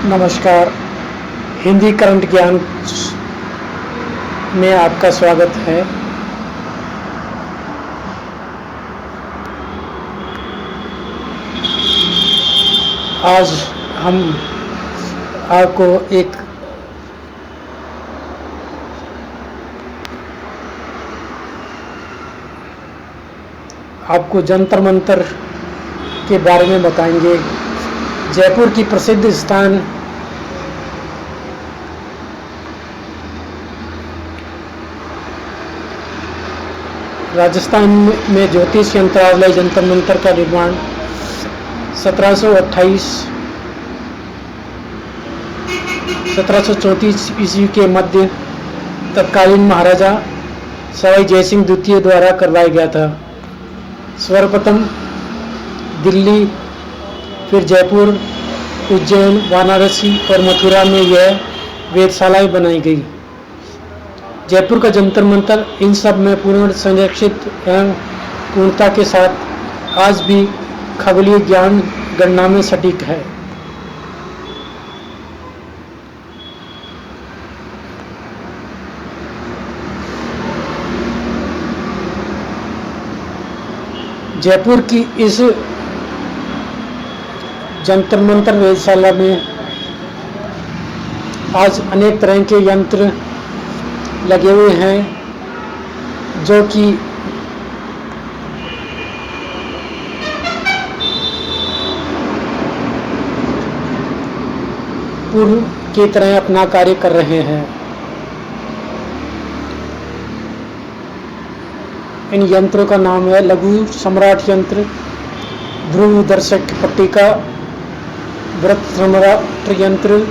नमस्कार। हिंदी करंट ज्ञान में आपका स्वागत है। आज हम आपको जंतर मंतर के बारे में बताएंगे। जयपुर की प्रसिद्ध स्थान राजस्थान में ज्योतिष यंत्रालय जंतर मंतर का निर्माण 1734 ईस्वी के मध्य तत्कालीन महाराजा सवाई जयसिंह द्वितीय द्वारा करवाया गया था। सर्वप्रथम दिल्ली, फिर जयपुर, उज्जैन, वाराणसी और मथुरा में यह वेधशालाएं बनाई गई। जयपुर का जंतर मंतर इन सब में पूर्ण संरक्षित एवं पूर्णता के साथ आज भी खगोलीय ज्ञान गणना में सटीक है। जयपुर की इस जंतर मंतर वेधशाला में आज अनेक तरह के यंत्र लगे हुए हैं जो कि पूर्व की तरह अपना कार्य कर रहे हैं। इन यंत्रों का नाम है लघु सम्राट यंत्र, ध्रुव दर्शक पट्टिका, वृत्त सम्राट यंत्र,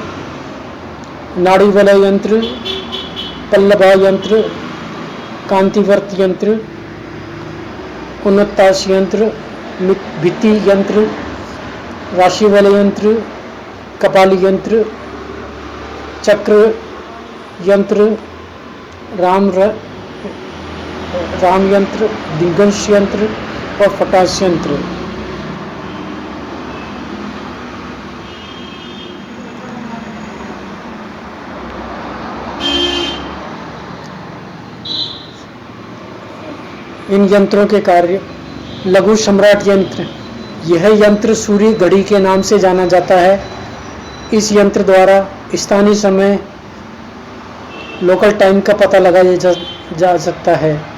नाड़ी वलय यंत्र, पल्लभा यंत्र, कांतिवर्त यंत्र, उन्नताश यंत्र, भित्ति यंत्र, राशि वलय यंत्र, कपाली यंत्र, चक्र यंत्र, राम यंत्र, दिग्गंश यंत्र और फटाश यंत्र। इन यंत्रों के कार्य। लघु सम्राट यंत्र, यह यंत्र सूर्य घड़ी के नाम से जाना जाता है। इस यंत्र द्वारा स्थानीय समय लोकल टाइम का पता लगाया जा सकता है।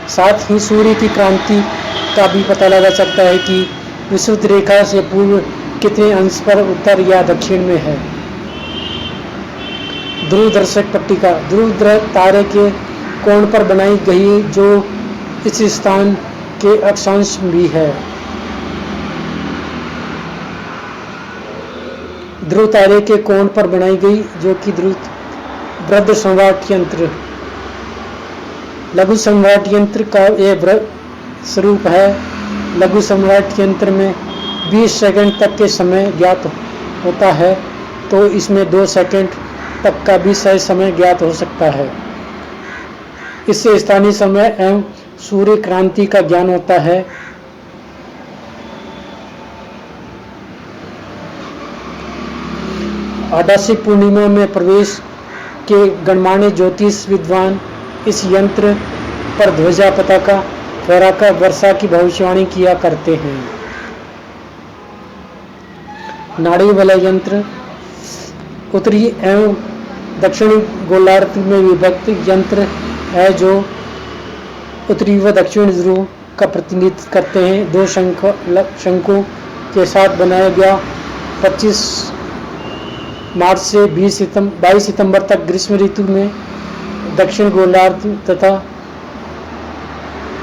साथ ही सूर्य की क्रांति का भी पता लगा सकता है कि विषुवत रेखा से पूर्व कितने अंश पर उत्तर या दक्षिण में है। ध्रुव दर्शक पट्टिका, ध्रुव तारे के कोण पर बनाई गई जो इस स्थान के अक्षांश भी है। ध्रुव तारे के कोण पर बनाई गई जो कि वृत्त सम्राट यंत्र। लघु सम्राट यंत्र का यह स्वरूप है। लघु सम्राट यंत्र में 20 सेकंड तक के समय ज्ञात होता है, तो इसमें 2 सेकंड तक का भी सही समय ज्ञात हो सकता है। इससे स्थानीय समय एवं सूर्य क्रांति का ज्ञान होता है। आडासी पूर्णिमा में प्रवेश के गणमान्य ज्योतिष विद्वान इस यंत्र पर ध्वजा पताका फहराकर वर्षा की भविष्यवाणी किया करते हैं। नाड़ी वलय यंत्र उत्तरी एवं दक्षिणी गोलार्ध में विभक्त यंत्र है जो उत्तरी व दक्षिण ध्रुव का प्रतिनिधित्व करते हैं। 2 शंकु के साथ बनाया गया 25 मार्च से 22 सितंबर तक ग्रीष्म ऋतु में दक्षिण गोलार्ध तथा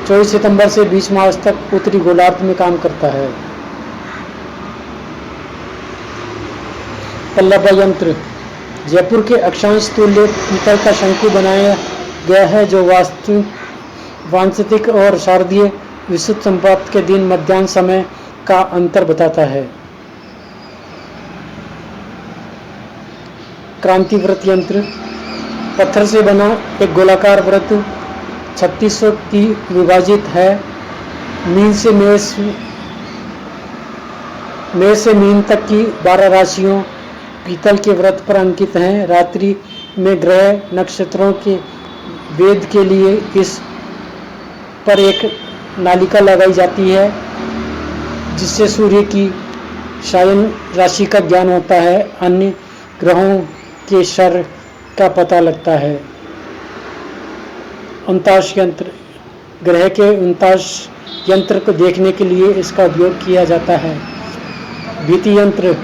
24 सितंबर से 20 मार्च तक उत्तरी गोलार्ध में काम करता है। पल्लभा यंत्र, जयपुर के अक्षांश तुल्य पीतल का शंकु बनाया गया है जो वांशिक और शारदीय विषुवत संपात के दिन मध्याह्न समय का अंतर बताता है। क्रांति वृत्त यंत्र, पत्थर से बना एक गोलाकार वृत्त 3600 की विभाजित है। मीन से मेष से मीन तक की 12 राशियों पीतल के व्रत पर अंकित हैं। रात्रि में ग्रह नक्षत्रों के वेद के लिए इस पर एक नालिका लगाई जाती है, जिससे सूर्य की शयन राशि का ज्ञान होता है। अन्य ग्रहों के शर का पता लगता है। 49 यंत्र, ग्रह के 49 यंत्र को देखने के लिए इसका उपयोग किया जाता है। भित्ति यंत्र,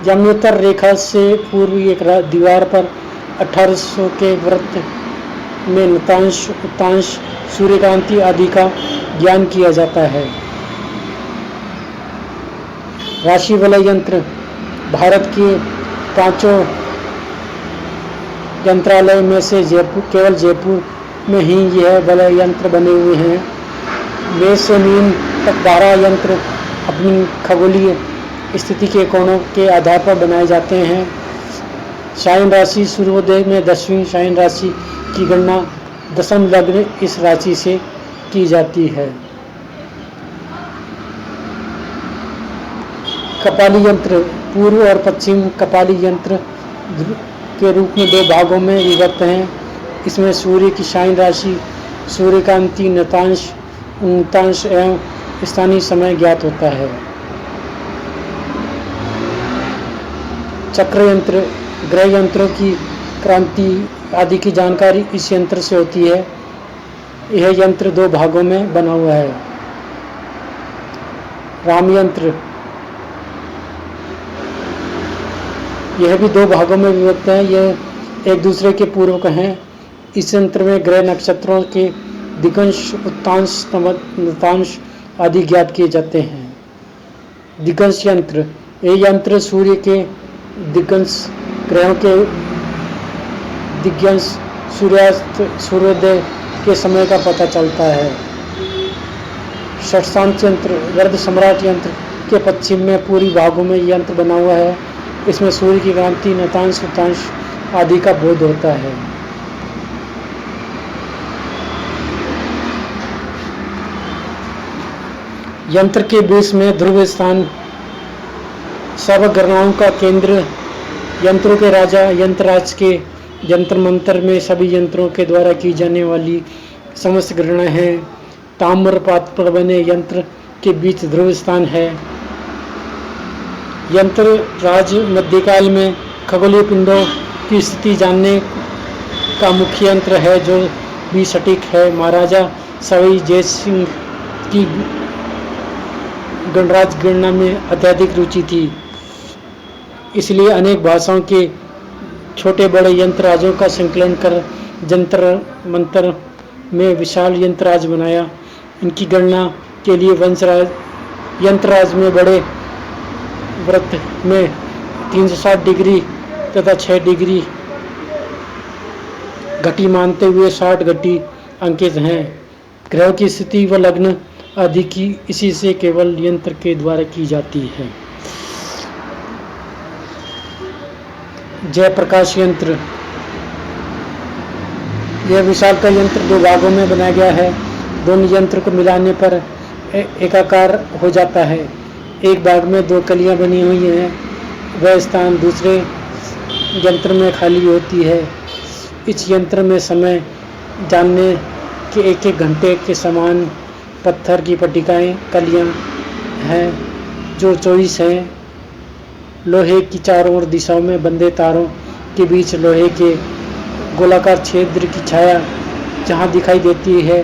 यमोत्तर रेखा से पूर्व एक दीवार पर 1800 के वृत्त में नतांश, उत्तांश, सूर्यकांति आदि का ज्ञान किया जाता है। राशि वलय यंत्र, भारत के 5 यंत्रालय में से केवल जयपुर में ही यह वलय यंत्र बने हुए हैं। मेष से मीन तक 12 यंत्र अपनी खगोलीय स्थिति के कोणों के आधार पर बनाए जाते हैं। शयन राशि, सूर्योदय में 10वीं शयन राशि की गणना दशम लग्न इस राशि से की जाती है। कपाली यंत्र, पूर्व और पश्चिम कपाली यंत्र के रूप में 2 भागों में विभक्त हैं। इसमें सूर्य की शयन राशि, सूर्यकांति, नतांश, उन्तांश एवं स्थानीय समय ज्ञात होता है। चक्र यंत्र, ग्रह यंत्रों की क्रांति आदि की जानकारी इस यंत्र से होती है। यह यंत्र 2 भागों में बना हुआ है। राम यंत्र, यह भी 2 भागों में विभक्त है। यह एक दूसरे के पूर्वक हैं। इस यंत्र में ग्रह नक्षत्रों के दिगंश, उत्तांश, नतांश आदि ज्ञात किए जाते हैं। दिगंश यंत्र, यह यंत्र सूर्य के दिगंश, ग्रहों के दिग्गंश, सूर्यास्त, सूर्योदय के समय का पता चलता है। षष्ठांश यंत्र, वर्ध सम्राट यंत्र के पश्चिम में पूर्वी भागों में यंत्र बना हुआ है। इसमें सूर्य की क्रांति, नतांश, उत्तांश आदि का बोध होता है। यंत्र के बीच में ध्रुव स्थान, सब गणनाओं का केंद्र, यंत्रों के राजा, यंत्रराज के यंत्र मंत्र में सभी यंत्रों के द्वारा की जाने वाली समस्त गणना है। ताम्र पात्र पर बने यंत्र के बीच ध्रुव स्थान है। यंत्र राज मध्यकाल में खगोलीय पिंडों की स्थिति जानने का मुख्य यंत्र है, जो भी सटीक है। महाराजा सवाई जय सिंह की गणराज गणना में अत्यधिक रुचि थी, इसलिए अनेक भाषाओं के छोटे बड़े यंत्रराजों का संकलन कर जंतर मंत्र में विशाल यंत्रराज बनाया। इनकी गणना के लिए वंशराज यंत्रराज में बड़े वृत्त में 360 डिग्री तथा 6 डिग्री घटी मानते हुए 60 घटी अंकित हैं। ग्रहों की स्थिति व लग्न आदि की इसी से केवल यंत्र के द्वारा की जाती है। जय प्रकाश यंत्र, यह विशाल का यंत्र 2 भागों में बनाया गया है। दोनों यंत्र को मिलाने पर एकाकार हो जाता है। एक भाग में 2 कलियां बनी हुई हैं, वह स्थान दूसरे यंत्र में खाली होती है। इस यंत्र में समय जानने के 1-1 घंटे के समान पत्थर की पट्टिकाएं कलियां हैं, जो 24 हैं। लोहे की चारों ओर दिशाओं में बंधे तारों के बीच लोहे के गोलाकार छिद्र की छाया जहां दिखाई देती है,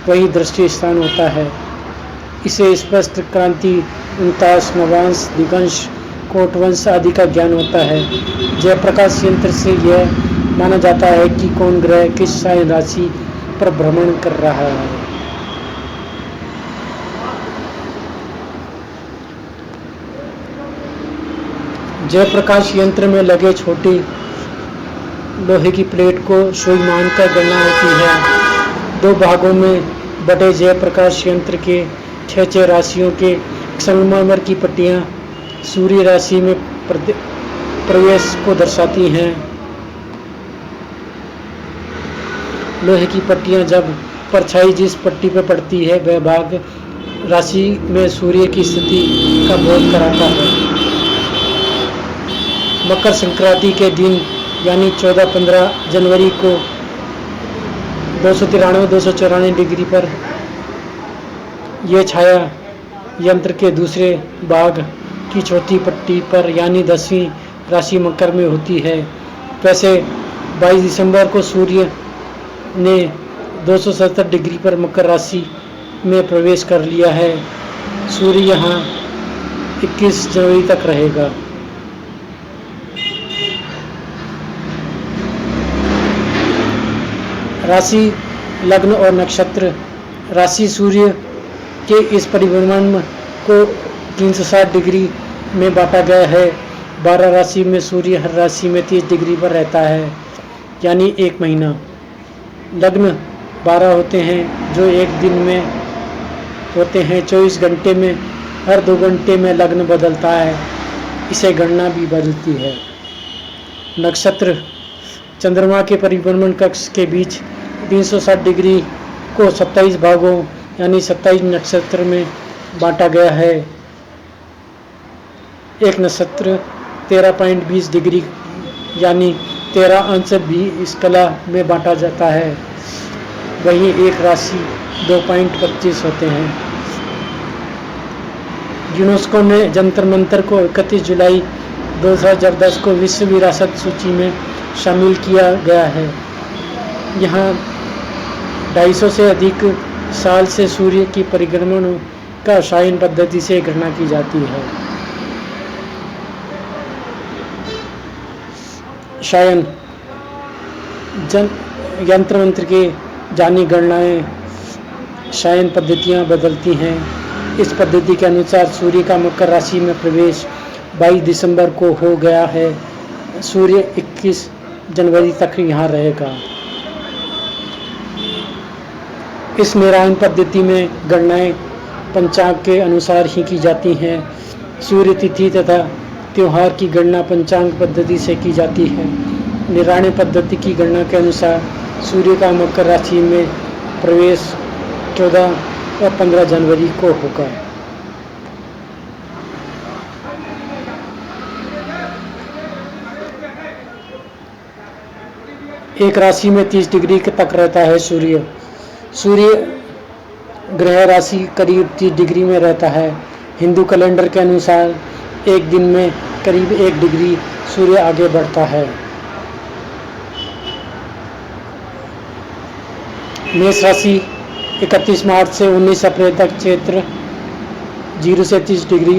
वही दृष्टि स्थान होता है। इसे स्पष्ट क्रांति, उन्तांश, नवांश, दिगंश, कोटवंश आदि का ज्ञान होता है। जयप्रकाश यंत्र से यह माना जाता है कि कौन ग्रह किस शयन राशि पर भ्रमण कर रहा है। जयप्रकाश यंत्र में लगे छोटी लोहे की प्लेट को सुई मानकर गणना होती है। 2 भागों में बटे जयप्रकाश यंत्र के 6 राशियों के संगमरमर की पट्टियां सूर्य राशि में प्रवेश को दर्शाती हैं। लोहे की पट्टियां जब परछाई जिस पट्टी पर पड़ती है, वह भाग राशि में सूर्य की स्थिति का बोध कराता है। मकर संक्रांति के दिन यानी 14-15 जनवरी को 293-294 डिग्री पर यह छाया यंत्र के दूसरे भाग की चौथी पट्टी पर यानी 10वीं राशि मकर में होती है। वैसे 22 दिसंबर को सूर्य ने 270 डिग्री पर मकर राशि में प्रवेश कर लिया है। सूर्य यहाँ 21 जनवरी तक रहेगा। राशि, लग्न और नक्षत्र। राशि सूर्य के इस परिभ्रमण को 360 डिग्री में बांटा गया है। 12 राशि में सूर्य हर राशि में 30 डिग्री पर रहता है, यानी 1 महीना। लग्न 12 होते हैं जो एक दिन में होते हैं। 24 घंटे में हर 2 घंटे में लग्न बदलता है, इसे गणना भी बदलती है। नक्षत्र, चंद्रमा के परिभ्रमण कक्ष के बीच 360 डिग्री को 27 भागों यानी 27 नक्षत्र में बांटा गया है। एक नक्षत्र 13.20 डिग्री यानी 13 अंश भी इस कला में बांटा जाता है। वहीं एक राशि 2.25 होते हैं। यूनेस्को ने जंतर मंतर को 31 जुलाई 2010 को विश्व विरासत सूची में शामिल किया गया है। यहाँ 250 से अधिक साल से सूर्य की परिक्रमण का शायन पद्धति से गणना की जाती है। शायन यंत्र मंत्र के जानी गणनाएं शायन पद्धतियां बदलती हैं। इस पद्धति के अनुसार सूर्य का मकर राशि में प्रवेश 22 दिसंबर को हो गया है। सूर्य 21 जनवरी तक यहाँ रहेगा। इस निरायन पद्धति में गणनाएं पंचांग के अनुसार ही की जाती हैं। सूर्य तिथि तथा त्योहार की गणना पंचांग पद्धति से की जाती है। निरायन पद्धति की गणना के अनुसार सूर्य का मकर राशि में प्रवेश 14 और 15 जनवरी को होगा। एक राशि में 30 डिग्री तक रहता है सूर्य। सूर्य ग्रह राशि करीब 30 डिग्री में रहता है। हिंदू कैलेंडर के अनुसार एक दिन में करीब 1 डिग्री सूर्य आगे बढ़ता है। मेष राशि 31 मार्च से 19 अप्रैल तक क्षेत्र 0 से 30 डिग्री।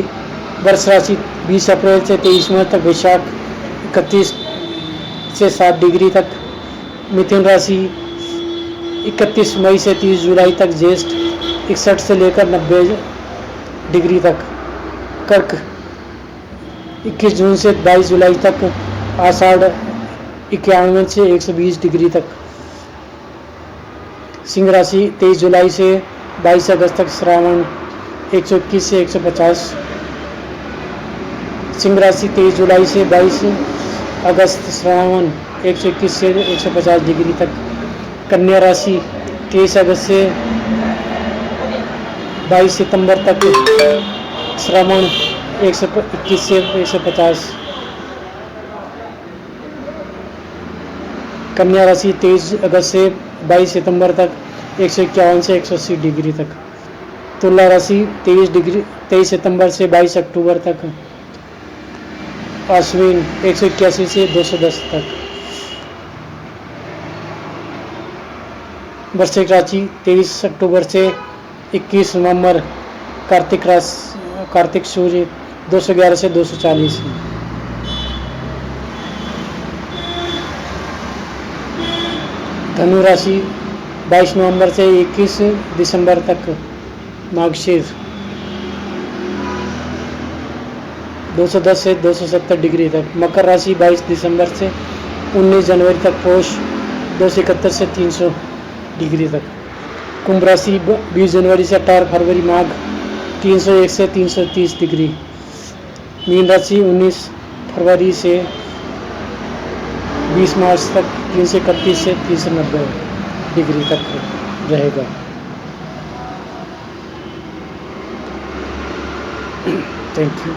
वृष राशि 20 अप्रैल से 23 मई तक वैशाख 31 से 7 डिग्री तक। मिथुन राशि 31 मई से 30 जुलाई तक ज्येष्ठ 61 से लेकर 90 डिग्री तक। कर्क 21 जून से 22 जुलाई तक। आषाढ़ 91 से 120 डिग्री तक। सिंह राशि 23 जुलाई से 22 अगस्त तक। श्रावण 121 से 150। सिंह राशि 23 जुलाई से 22 अगस्त। श्रावण 121 से 150 डिग्री तक। कन्या राशि 23 अगस्त से 22 सितंबर तक। श्रावण 121 से 150। कन्या राशि 23 अगस्त से 22 सितंबर तक 151 से 180 डिग्री तक। तुला राशि 23 सितंबर से 22 अक्टूबर तक। अश्विन 181 से 210 तक। वृश्चिक राशि 23 अक्टूबर से 21 नवंबर। कार्तिक सूर्य 211 से 240। धनु राशि 22 नवंबर से 21 दिसंबर तक। मार्गशीर्ष 210 से 270 डिग्री तक। मकर राशि 22 दिसंबर से 19 जनवरी तक। पोष 271 से 300 डिग्री तक। कुंभ राशि 20 जनवरी से 18 फरवरी। माघ 301 से 330 डिग्री। मीन राशि 19 फरवरी से 20 मार्च तक 331 से 390 डिग्री तक रहेगा। Thank you.